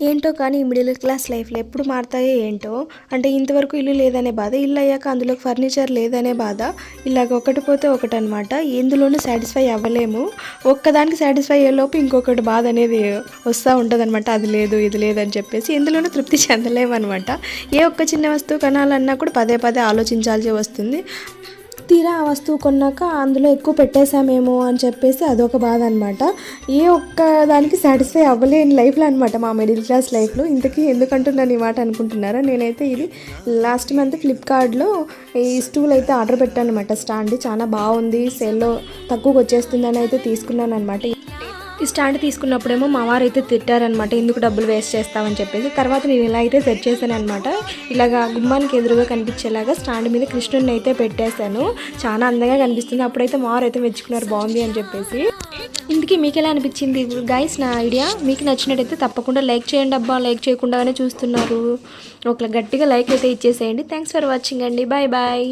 ఏంటో కానీ ఈ మిడిల్ క్లాస్ లైఫ్లో ఎప్పుడు మారుతాయో ఏంటో. అంటే ఇంతవరకు ఇల్లు లేదనే బాధ, ఇల్లు అయ్యాక అందులో ఫర్నిచర్ లేదనే బాధ. ఇలాగ ఒకటి పోతే ఒకటి అనమాట. ఎందులోనూ సాటిస్ఫై అవ్వలేము. ఒక్కదానికి సాటిస్ఫై అయ్యేలోపు ఇంకొకటి బాధ అనేది వస్తూ ఉంటుంది అనమాట. అది లేదు ఇది లేదు అని చెప్పేసి ఎందులోనూ తృప్తి చెందలేము అనమాట. ఏ ఒక్క చిన్న వస్తువు కొనాలన్నా కూడా పదే పదే ఆలోచించాల్సి వస్తుంది. తీరా ఆ వస్తువు కొన్నాక అందులో ఎక్కువ పెట్టేశామేమో అని చెప్పేసి అదొక బాధ అనమాట. ఏ ఒక్క దానికి సాటిస్ఫై అవ్వలేని లైఫ్లో అనమాట మా మిడిల్ క్లాస్ లైఫ్లో. ఇంతకీ ఎందుకంటున్నాను ఈ మాట అనుకుంటున్నారా? నేనైతే ఇది లాస్ట్ మంత్ ఫ్లిప్కార్ట్లో ఈ స్టూల్ అయితే ఆర్డర్ పెట్టాను అనమాట. స్టాండ్ చాలా బాగుంది, సేల్లో తక్కువకి వచ్చేస్తుందని అయితే తీసుకున్నాను అనమాట. ఈ స్టాండ్ తీసుకున్నప్పుడేమో మా వారు అయితే తిట్టారనమాట, ఎందుకు డబ్బులు వేస్ట్ చేస్తామని చెప్పేసి. తర్వాత నేను ఇలా అయితే సెట్ చేశాను అనమాట. ఇలాగా గుమ్మానికి ఎదురుగా కనిపించేలాగా స్టాండ్ మీద కృష్ణుడిని అయితే పెట్టేశాను. చాలా అందంగా కనిపిస్తుంది. అప్పుడైతే మా వారు అయితే మెచ్చుకున్నారు బాగుంది అని చెప్పేసి. ఇందుకే మీకు ఎలా అనిపించింది గైస్ నా ఐడియా? మీకు నచ్చినట్టయితే తప్పకుండా లైక్ చేయండి. అబ్బా లైక్ చేయకుండానే చూస్తున్నారు, ఒక గట్టిగా లైక్ అయితే ఇచ్చేసేయండి. థ్యాంక్స్ ఫర్ వాచింగ్ అండి. Bye bye.